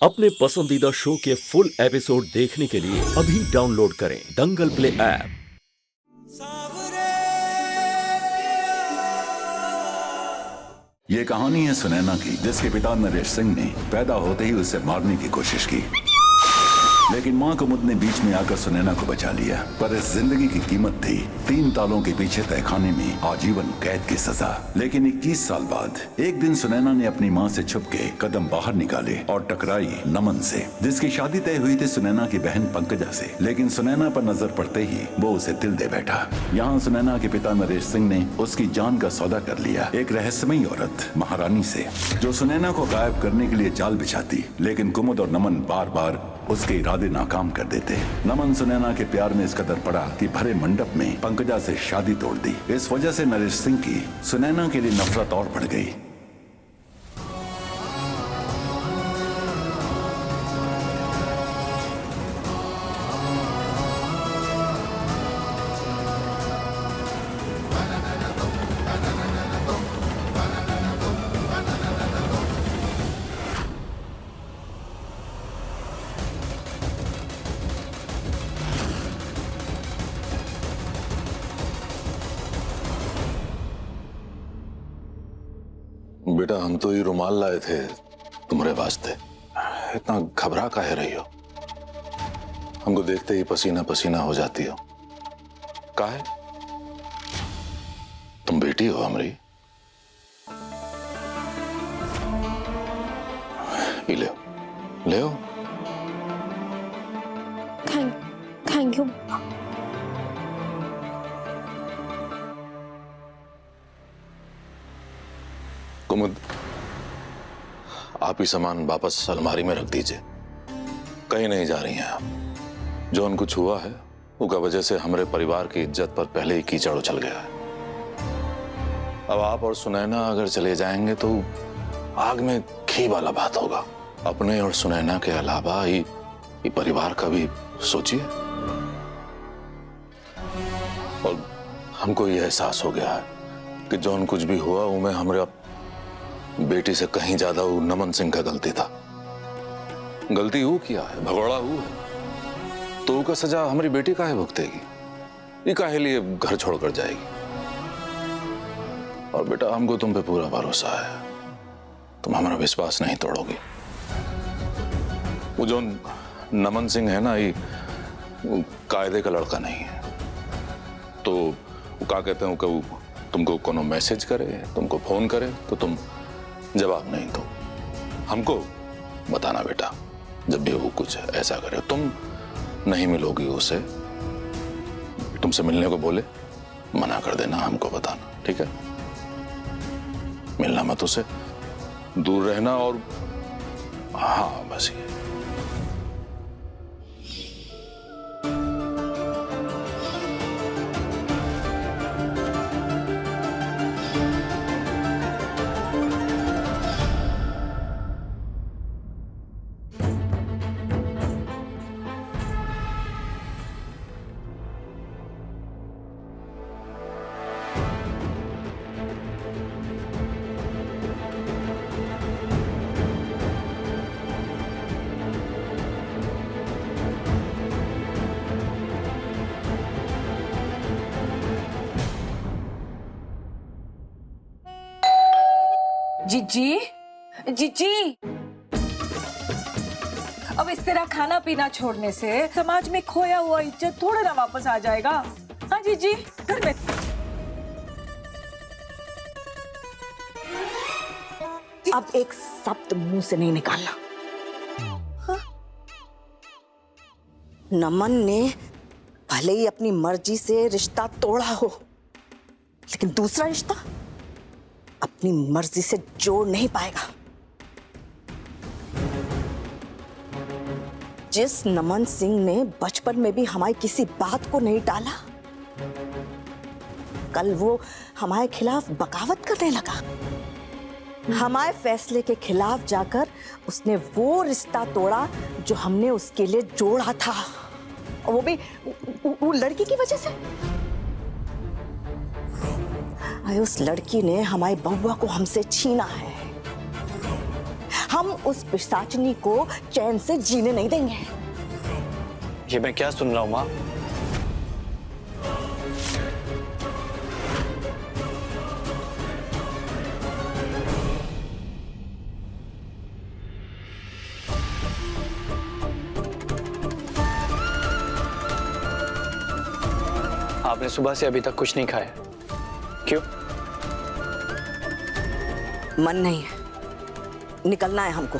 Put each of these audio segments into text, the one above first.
अपने पसंदीदा शो के फुल एपिसोड देखने के लिए अभी डाउनलोड करें दंगल प्ले ऐप। ये कहानी है सुनैना की, जिसके पिता नरेश सिंह ने पैदा होते ही उसे मारने की कोशिश की, लेकिन मां कुमुद ने बीच में आकर सुनैना को बचा लिया। पर इस जिंदगी की कीमत थी 3 तालों के पीछे तहखाने में आजीवन कैद की सजा। लेकिन 21 साल बाद एक दिन सुनैना ने अपनी मां से छुपके कदम बाहर निकाले और टकराई नमन से, जिसकी शादी तय हुई थी सुनैना की बहन पंकजा से। लेकिन सुनैना पर नजर पड़ते ही वो उसे दिल दे बैठा। यहाँ सुनैना के पिता नरेश सिंह ने उसकी जान का सौदा कर लिया, एक रहस्यमयी औरत महारानी से, जो सुनैना को गायब करने के लिए जाल बिछाती। लेकिन कुमुद और नमन बार बार उसके इरादे नाकाम कर देते। नमन सुनैना के प्यार में इस कदर पड़ा कि भरे मंडप में पंकजा से शादी तोड़ दी। इस वजह से नरेश सिंह की सुनैना के लिए नफरत और बढ़ गई। बेटा, हम तो ये रुमाल लाए थे तुम्हारे वास्ते। इतना घबरा काहे रही हो? हमको देखते ही पसीना पसीना हो जाती हो। काहे? तुम बेटी हो हमारी। ये ले ले। Thank you. कुमुद, आप ही सामान वापस अलमारी में रख दीजिए। कहीं नहीं जा रही हैं आप। जो कुछ हुआ है उसका वजह से हमारे परिवार की इज्जत पर पहले ही कीचड़ उछल गया है। अब आप और सुनैना अगर चले जाएंगे तो आग में घी वाला बात होगा। अपने और सुनैना के अलावा ये परिवार का भी सोचिए। और हमको ये एहसास हो गया है कि जो कुछ भी हुआ वो में हमारे बेटी से कहीं ज्यादा वो नमन सिंह का गलती था। गलती वो किया है, भगोड़ा वो है, तो उसका सजा हमारी बेटी काहे भुगतेगी? ये काहे लिए घर छोड़कर जाएगी? और बेटा, हमको तुम पे पूरा भरोसा है, तुम हमारा विश्वास नहीं तोड़ोगी। वो जो नमन सिंह है ना, ये कायदे का लड़का नहीं है। तो वो क्या कहते हैं कि तुमको कोनो मैसेज करे, तुमको फोन करे तो तुम जवाब नहीं दो। हमको बताना बेटा, जब भी वो कुछ ऐसा करे। तुम नहीं मिलोगी उसे, तुमसे मिलने को बोले मना कर देना, हमको बताना, ठीक है? मिलना मत उसे, दूर रहना। और हाँ, बस ये। जीजी, जीजी, अब इस तरह खाना पीना छोड़ने से समाज में खोया हुआ इज्जत थोड़ा ना वापस आ जाएगा। हाँ जीजी, घर में। अब एक शब्द मुंह से नहीं निकालना। हाँ? नमन ने भले ही अपनी मर्जी से रिश्ता तोड़ा हो, लेकिन दूसरा रिश्ता अपनी मर्जी से जोड़ नहीं पाएगा। जिस नमन सिंह ने बचपन में भी हमारी किसी बात को नहीं टाला, कल वो हमारे खिलाफ बगावत करने लगा। हमारे फैसले के खिलाफ जाकर उसने वो रिश्ता तोड़ा जो हमने उसके लिए जोड़ा था, और वो भी वो लड़की की वजह से। उस लड़की ने हमारी बउआ को हमसे छीना है। हम उस पिशाचिनी को चैन से जीने नहीं देंगे। ये मैं क्या सुन रहा हूँ माँ? आपने सुबह से अभी तक कुछ नहीं खाया, क्यों? मन नहीं है, निकलना है हमको।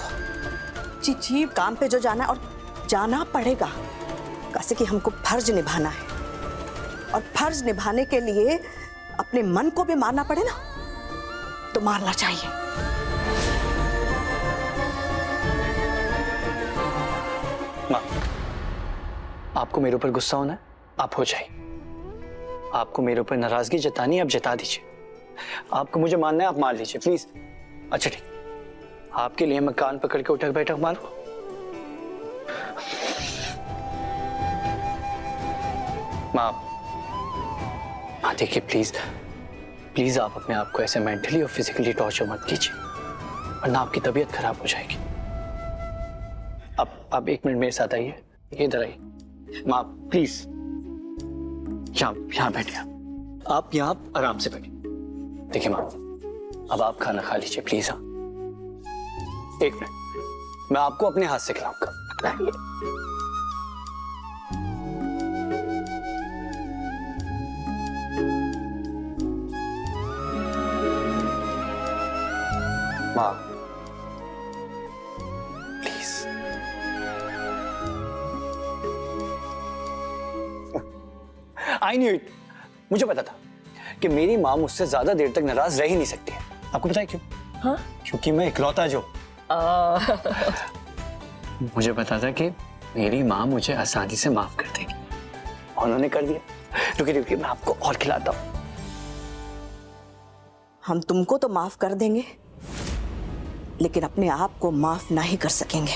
जी काम पे जो जाना है और जाना पड़ेगा, कैसे कि हमको फर्ज निभाना है, और फर्ज निभाने के लिए अपने मन को भी मारना पड़े ना, तो मारना चाहिए। माँ, आपको मेरे ऊपर गुस्सा होना है, आप हो जाइए। आपको मेरे ऊपर नाराजगी जतानी है, आप जता दीजिए। आपको मुझे मानना है, आप मान लीजिए प्लीज। अच्छा ठीक, आपके लिए मैं कान पकड़ के उठक बैठक मारूं? माँ देखिए प्लीज प्लीज, आप अपने आप को ऐसे मेंटली और फिजिकली टॉर्चर मत कीजिए, वरना आपकी तबीयत खराब हो जाएगी। आप 1 मिनट मेरे साथ आइए, इधर आइए। माँ प्लीज, यहाँ बैठिए। आप यहाँ आराम से बैठिए। देखिए माँ, अब आप खाना खा लीजिए प्लीज। हाँ 1 मिनट, मैं आपको अपने हाथ से खिलाऊंगा। माँ प्लीज। आई न्यू इट, मुझे पता था कि मेरी माँ मुझसे ज्यादा देर तक नाराज रह ही नहीं सकती है। आपको पता है क्यों? हाँ? क्योंकि मैं इकलौता जो मुझे पता था कि मेरी माँ मुझे आसानी से माफ कर देगी, और उन्होंने कर दिया। रुकिए मैं आपको और खिलाता हूँ। हम तुमको तो माफ कर देंगे, लेकिन अपने आप को माफ ना ही कर सकेंगे,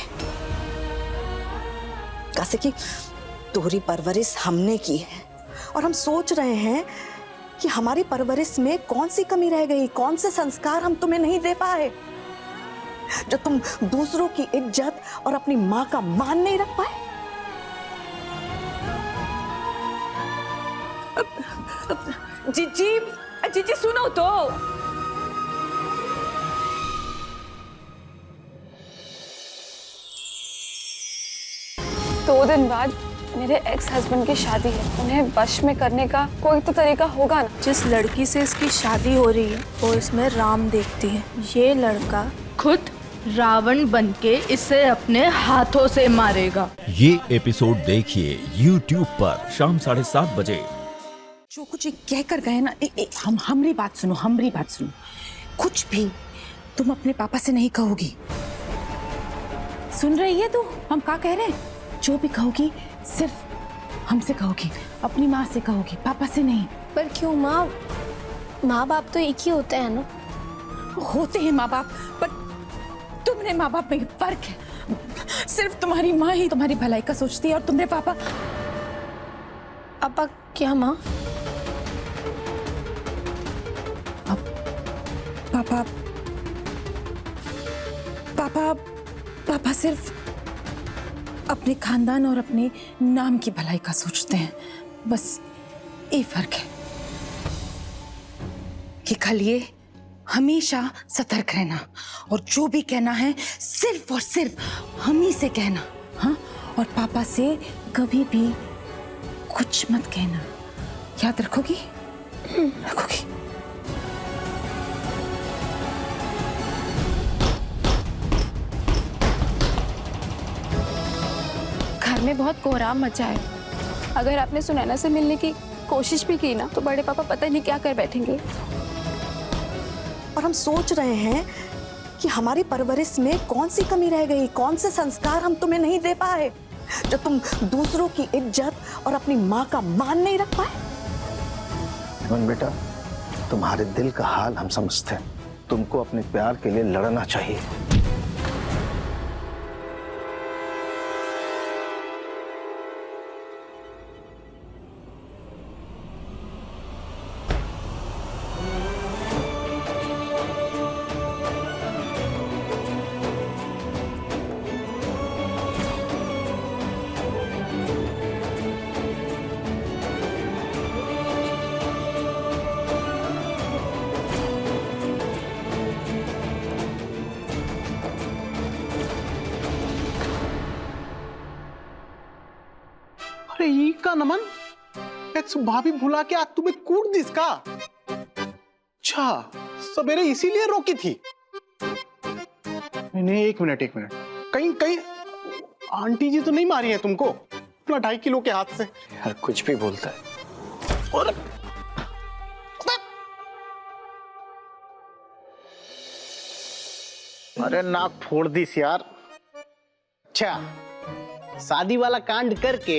कैसे कि तुम्हारी परवरिश हमने की है, और हम सोच रहे हैं कि हमारी परवरिश में कौन सी कमी रह गई, कौन से संस्कार हम तुम्हें नहीं दे पाए, जो तुम दूसरों की इज्जत और अपनी माँ का मान नहीं रख पाए। जीजी सुनो तो। 2 दिन बाद मेरे एक्स हस्बैंड की शादी है, उन्हें वश में करने का कोई तो तरीका होगा ना। जिस लड़की से इसकी शादी हो रही है वो इसमें राम देखती है। ये लड़का खुद रावण बनके इसे अपने हाथों से मारेगा। ये एपिसोड देखिए YouTube पर शाम 7:30 बजे। जो कुछ कह कर गए ना, हमारी बात सुनो। कुछ भी तुम अपने पापा से नहीं कहोगी। सुन रही है तू? हम क्या कह रहे हैं? जो भी कहोगी सिर्फ हमसे कहोगी, अपनी माँ से कहोगी, पापा से नहीं। पर क्यों माँ? माँ बाप तो एक ही होते हैं ना। होते हैं माँ बाप, पर तुमने माँ बाप में फर्क है। सिर्फ तुम्हारी माँ ही तुम्हारी भलाई का सोचती है, और तुम्हारे पापा। पापा क्या माँ? पापा सिर्फ अपने खानदान और अपने नाम की भलाई का सोचते हैं, बस ये फर्क है कि कल ये हमेशा सतर्क रहना, और जो भी कहना है सिर्फ और सिर्फ हम ही से कहना। हाँ, और पापा से कभी भी कुछ मत कहना। याद रखोगी? रखोगी? घर में बहुत कोहराम मचा है। अगर आपने सुनैना से मिलने की कोशिश भी की ना, तो बड़े पापा पता नहीं क्या कर बैठेंगे। और हम सोच रहे हैं कि हमारी परवरिश में कौन सी कमी रह गई, कौन से संस्कार हम तुम्हें नहीं दे पाए, जो तुम दूसरों की इज्जत और अपनी माँ का मान नहीं रख पाए। बेटा, तुम्हारे दिल का हाल हम समझते हैं। तुमको अपने प्यार के लिए लड़ना चाहिए। अरे ई का नमन एक्स भाभी भुला के आज तुम्हें कूट दिस का? अच्छा सवेरे इसीलिए रोकी थी। नहीं एक मिनट कहीं कहीं आंटी जी तो नहीं मारी है तुमको अपना 2.5 किलो के हाथ से? यार कुछ भी बोलता है। और अरे नाक फोड़ दिस यार। अच्छा शादी वाला कांड करके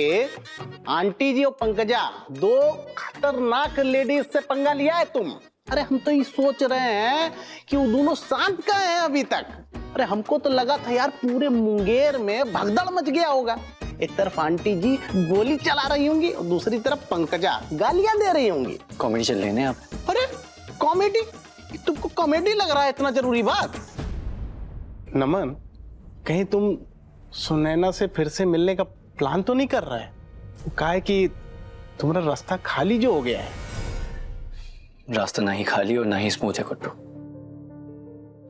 आंटी जी और पंकजा 2 खतरनाक लेडीज से पंगा लिया है तुम। अरे हम तो ये सोच रहे हैं कि वो दोनों शांत कहाँ हैं अभी तक। अरे हमको तो लगा था यार पूरे मुंगेर में भगदड़ मच गया होगा। एक तरफ आंटी जी गोली चला रही होंगी और दूसरी तरफ पंकजा गालियां दे रही होंगी। कॉमेडी चल रही है आप? अरे कॉमेडी? तुमको कॉमेडी लग रहा है इतना जरूरी बात? नमन कहीं तुम सुनैना से फिर से मिलने का प्लान तो नहीं कर रहा है? वो कहा है कि तुम्हारा रास्ता खाली जो हो गया है। रास्ता ना ही खाली और ना ही स्मूथ है कुट्टू।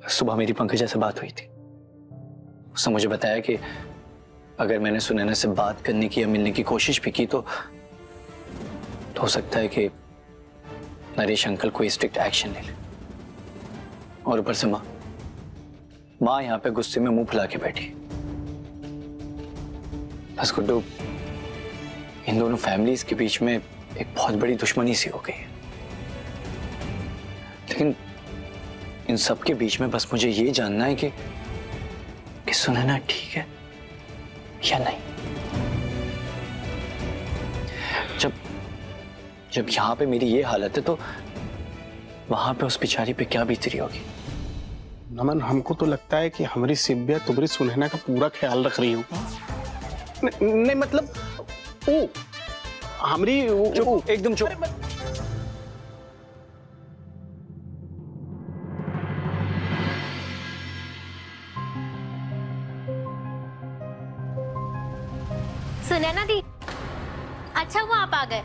सुबह मेरी पंकजा से बात हुई थी। उसने मुझे बताया कि अगर मैंने सुनैना से बात करने की या मिलने की कोशिश भी की तो हो सकता है कि नरेश अंकल कोई स्ट्रिक्ट एक्शन ले ले। और ऊपर से माँ यहाँ पे गुस्से में मुंह फुला के बैठी। बस गुड्डू इन दोनों फैमिलीज के बीच में एक बहुत बड़ी दुश्मनी सी हो गई है। लेकिन इन सब के बीच में बस मुझे ये जानना है कि सुनैना ठीक है या नहीं। जब यहां पे मेरी ये हालत है तो वहां पे उस बेचारी पे क्या बीत रही होगी? नमन हमको तो लगता है कि हमारी सिब्बिया तुम्हारी सुनैना का पूरा ख्याल रख रही होगी। नहीं मतलब ओ हमारी एकदम चुप। सुनैना दी, अच्छा वो आप आ गए।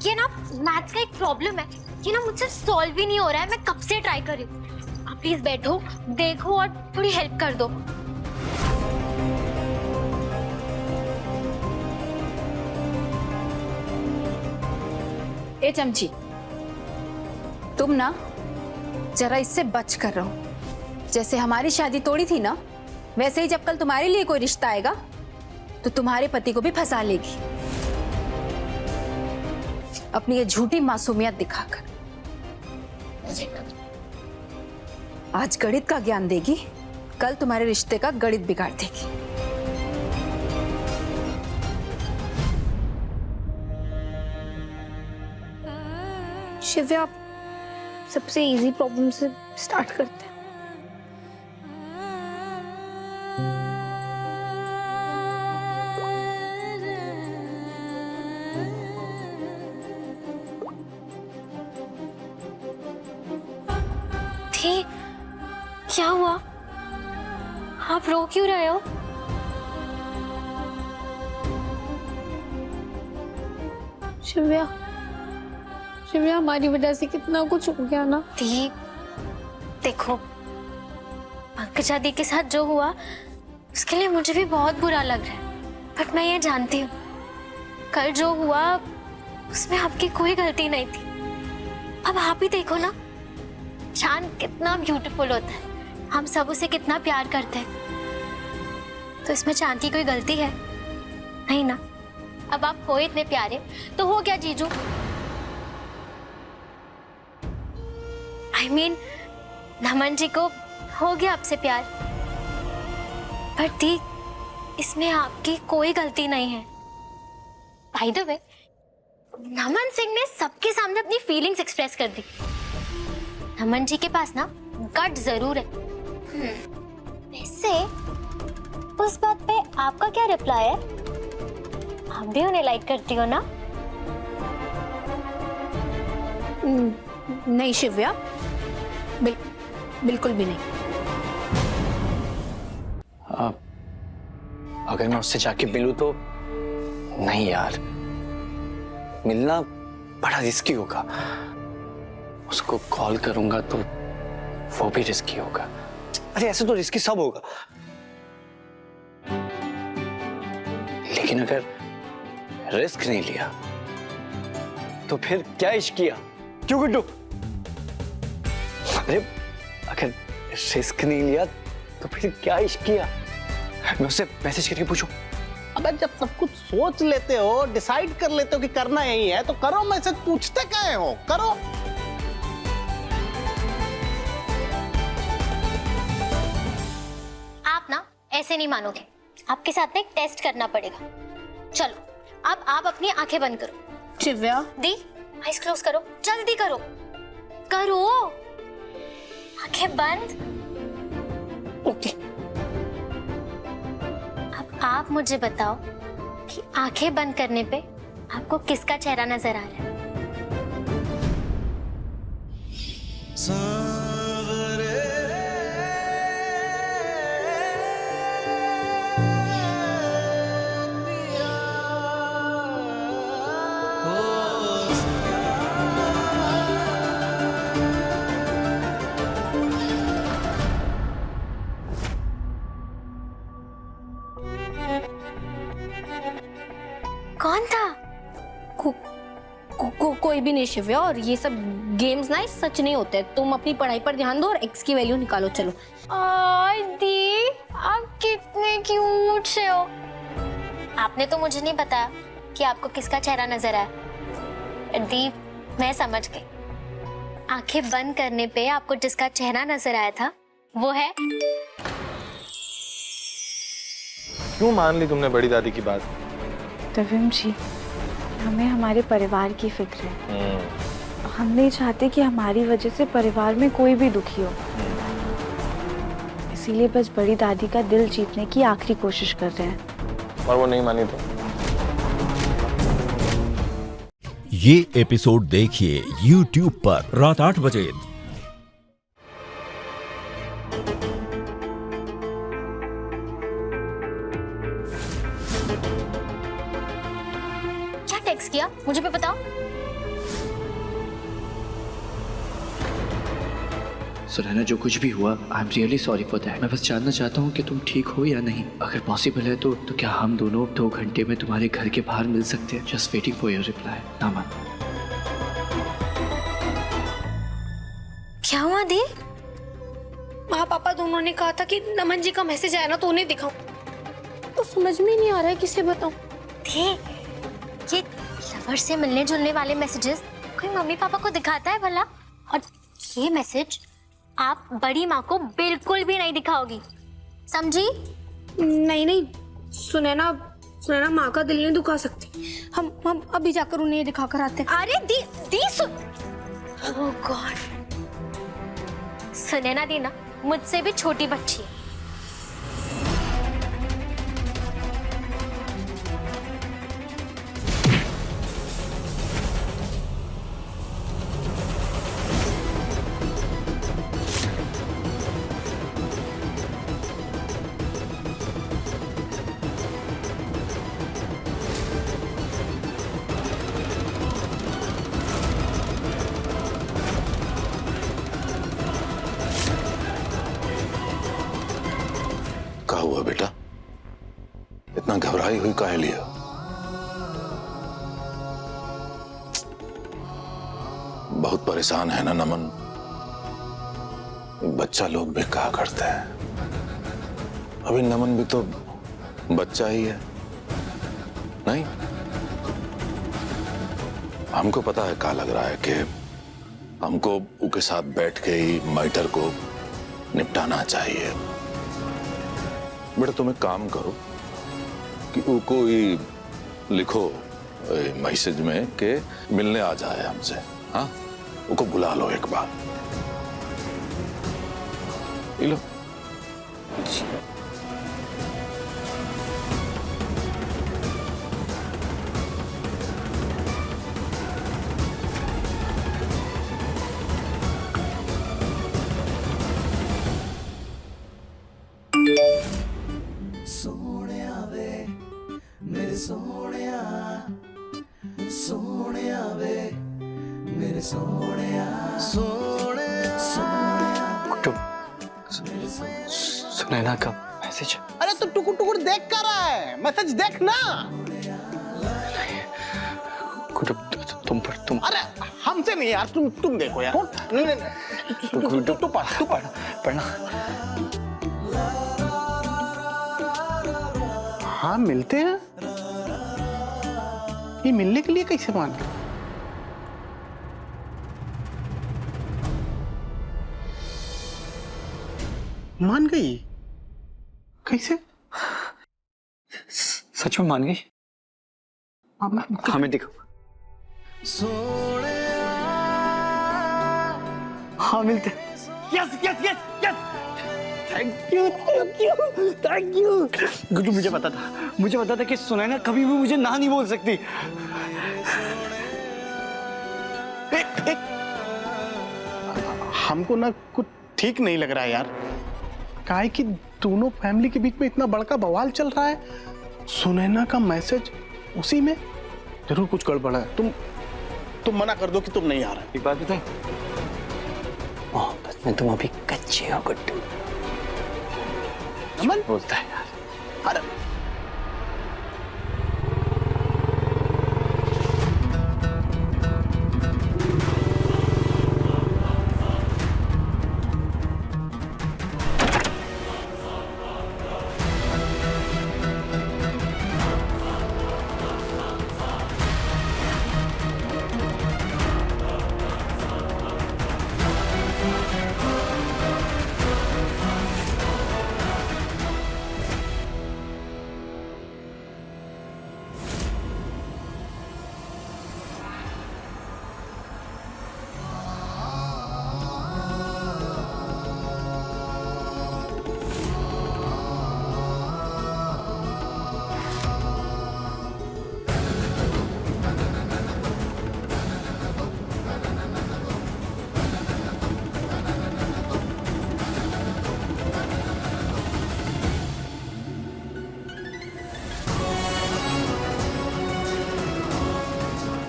ये ना मैथ्स का एक प्रॉब्लम है, ये ना मुझसे सॉल्व ही नहीं हो रहा है। मैं कब से ट्राई कर रही हूँ। आप प्लीज बैठो, देखो और थोड़ी हेल्प कर दो। ए चमची, तुम ना जरा इससे बच कर रहो। जैसे हमारी शादी तोड़ी थी ना, वैसे ही जब कल तुम्हारे लिए कोई रिश्ता आएगा तो तुम्हारे पति को भी फंसा लेगी अपनी ये झूठी मासूमियत दिखाकर। आज गणित का ज्ञान देगी, कल तुम्हारे रिश्ते का गणित बिगाड़ देगी। शिव्या, सबसे इजी प्रॉब्लम से स्टार्ट करते हैं। क्या हुआ? आप रो क्यों रहे हो? शिव्या, हमारी वजह से कितना कुछ हो गया ना। देखो पंकजा दी के साथ जो हुआ उसके लिए मुझे भी बहुत बुरा लग रहा है, बट मैं ये जानती हूँ कल जो हुआ उसमें आपकी कोई गलती नहीं थी। अब आप ही देखो ना, चांद कितना ब्यूटीफुल होता है, हम सब उसे कितना प्यार करते हैं, तो इसमें चांद की कोई गलती है नहीं ना। अब आप हो इतने प्यारे तो हो गया जीजू। I mean, नमन जी को हो गया आपसे प्यार, पर दी इसमें आपकी कोई गलती नहीं है। बाय द वे, नमन सिंह ने सबके सामने अपनी फीलिंग्स एक्सप्रेस कर दी। नमन जी के पास ना गट जरूर है। वैसे उस बात पे आपका क्या रिप्लाई है? आप भी उन्हें लाइक करती हो ना? नहीं शिव्या, बिल्कुल भी नहीं। अगर मैं उससे जाके मिलूं तो? नहीं यार, मिलना बड़ा रिस्की होगा। उसको कॉल करूंगा तो वो भी रिस्की होगा। अरे ऐसे तो रिस्की सब होगा, लेकिन अगर रिस्क नहीं लिया तो फिर क्या इश्क किया? क्यों गुड्डू? अरे अगर रिस्क नहीं लिया तो फिर क्या इश्क किया? मैं उससे मैसेज करके पूछूं? अबे जब सब कुछ सोच लेते हो, डिसाइड कर लेते हो कि करना यही है, तो करो। मैसेज पूछते काहे हो? करो। आप ना ऐसे नहीं मानोगे, आपके साथ में एक टेस्ट करना पड़ेगा। चलो अब आप अपनी आंखें बंद करो। शिव्या दी, आइज क्लोज करो, जल्दी करो करो, आंखें बंद। ओके, अब आप मुझे बताओ कि आंखें बंद करने पे आपको किसका चेहरा नजर आ रहा है? कौन था? कोई भी नहीं शिव्या, और ये सब गेम्स ना सच नहीं होते। तुम अपनी पढ़ाई पर ध्यान दो और एक्स की वैल्यू निकालो। चलो। दी, आप कितने क्यूट से हो। आपने तो मुझे नहीं बताया कि आपको किसका चेहरा नजर आया। दी, मैं समझ गई। आंखें बंद करने पे आपको जिसका चेहरा नजर आया था वो है। क्यों मान ली तुमने बड़ी दादी की बात? तविम जी, हमें हमारे परिवार की फिक्र है। हम नहीं चाहते कि हमारी वजह से परिवार में कोई भी दुखी हो, इसीलिए बस बड़ी दादी का दिल जीतने की आखिरी कोशिश कर रहे हैं। और वो नहीं मानी तो? ये एपिसोड देखिए YouTube पर रात 8 बजे। क्या टेक्स्ट किया मुझे भी बताओ। सुनैना, जो कुछ भी हुआ, I am really sorry for that. मैं बस जानना चाहता हूँ कि तुम ठीक हो या नहीं। अगर पॉसिबल है तो क्या हम दोनों 2 घंटे में तुम्हारे घर के बाहर मिल सकते हैं? Just waiting for your reply. Naaman. क्या हुआ दी? माँ पापा दोनों ने कहा था कि नमन जी का मैसेज आया ना तो उन्हें दिखाऊं, तो समझ में नहीं आ रहा है किसे बताऊं। ये लवर से मिलने जुलने वाले मैसेजेस कोई मम्मी पापा को दिखाता है भला? और ये मैसेज आप बड़ी माँ को बिल्कुल भी नहीं दिखाओगी, समझी? नहीं, सुनैना माँ का दिल नहीं दुखा सकती। हम अभी जाकर उन्हें दिखा कर आते हैं। अरे दी सुन। ओह गॉड, सुनैना दी ना मुझसे भी छोटी बच्ची है। क्या हुआ बेटा? इतना घबराई हुई काहे लिए? बहुत परेशान है ना नमन? बच्चा लोग भी कहा करते हैं, अभी नमन भी तो बच्चा ही है, नहीं? हमको पता है क्या लग रहा है कि हमको उसके साथ बैठ के ही मैटर को निपटाना चाहिए। बेटा तुम एक काम करो कि उसको ही लिखो मैसेज में कि मिलने आ जाए हमसे। हाँ, उसको बुला लो एक बार। लो। सुनैना का मैसेज। अरे तो टुकुर टुकुर देख कर रहा है, मैसेज देख ना। तुम अरे हमसे नहीं यार, तुम देखो यार। नहीं, तू पढ़ना। हाँ मिलते हैं। ये मिलने के लिए कैसे मान गए? मान गई कैसे? सच में मान गई? हमें दिखो। हाँ मिलते। Yes yes yes yes, thank you thank you thank you. Guddu मुझे पता था कि सुनैना कभी भी मुझे ना नहीं बोल सकती। हमको ना कुछ ठीक नहीं लग रहा है यार। काहे कि दोनों फैमिली के बीच में इतना बड़का बवाल चल रहा है, सुनैना का मैसेज उसी में, जरूर कुछ गड़बड़ है। तुम मना कर दो कि तुम नहीं आ रहे। एक बात बताऊं, मोहब्बत में तुम अभी कच्चे हो गुड्डू। अमन बोलता है यार। अरे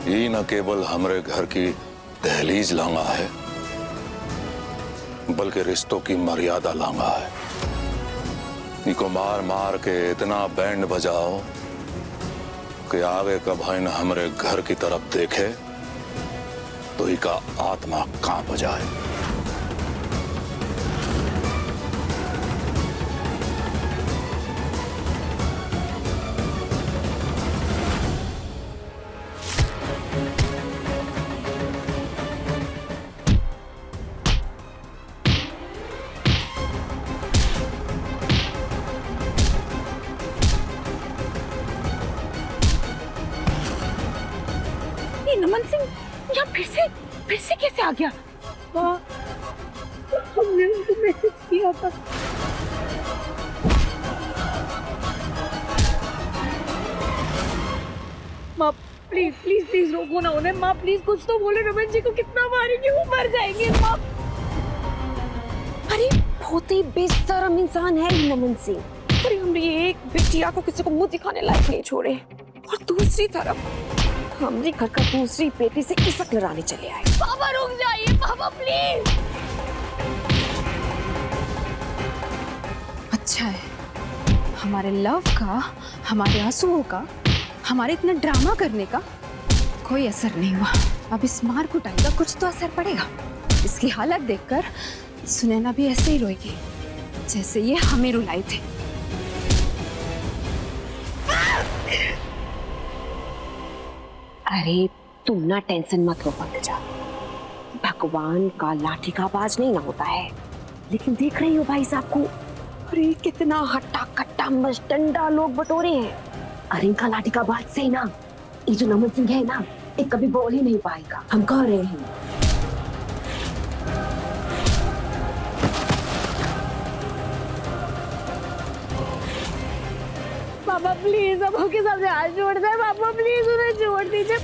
ये न केवल हमारे घर की दहलीज लांगा है, बल्कि रिश्तों की मर्यादा लांगा है। इनको मार मार के इतना बैंड बजाओ कि आगे का भाई न हमारे घर की तरफ देखे तो इनका आत्मा कांप जाए। नमन सिंह यहाँ फिर से कैसे आ गया? हमने उनको मैसेज किया था। माँ प्लीज प्लीज प्लीज रोको ना उन्हें। माँ प्लीज कुछ तो बोलो, रमन जी को कितना मारेंगे, वो मर जाएंगे। माँ अरे बहुत ही बेशरम इंसान है नमन सिंह। अरे हम एक बिटिया को किसी को मुंह दिखाने लायक नहीं छोड़े, और दूसरी तरफ हमने घर का दूसरी बेटी से इज्जत लड़ाने चले आए। पापा रुक जाइए, पापा प्लीज। अच्छा है, हमारे लव का, हमारे आंसुओं का, हमारे इतना ड्रामा करने का कोई असर नहीं हुआ। अब इस मार कुटाई का कुछ तो असर पड़ेगा। इसकी हालत देखकर सुनैना भी ऐसे ही रोएगी जैसे ये हमें रुलाए थे। अरे तुम ना टेंशन मत लो पंकजा, भगवान का लाठी का बाज नहीं ना होता है। लेकिन देख रही हो भाई साहब को, अरे कितना हट्टा कट्टा मस्टंडा लोग बटोरे हैं। अरे इनका लाठी का बाज से ना ये जो नमन सिंह है ना, ये कभी बोल ही नहीं पाएगा। हम कह रहे हैं। पापा प्लीज, अब आपके सामने हाथ जोड़ दे। पापा प्लीज उन्हें छोड़ दीजिए।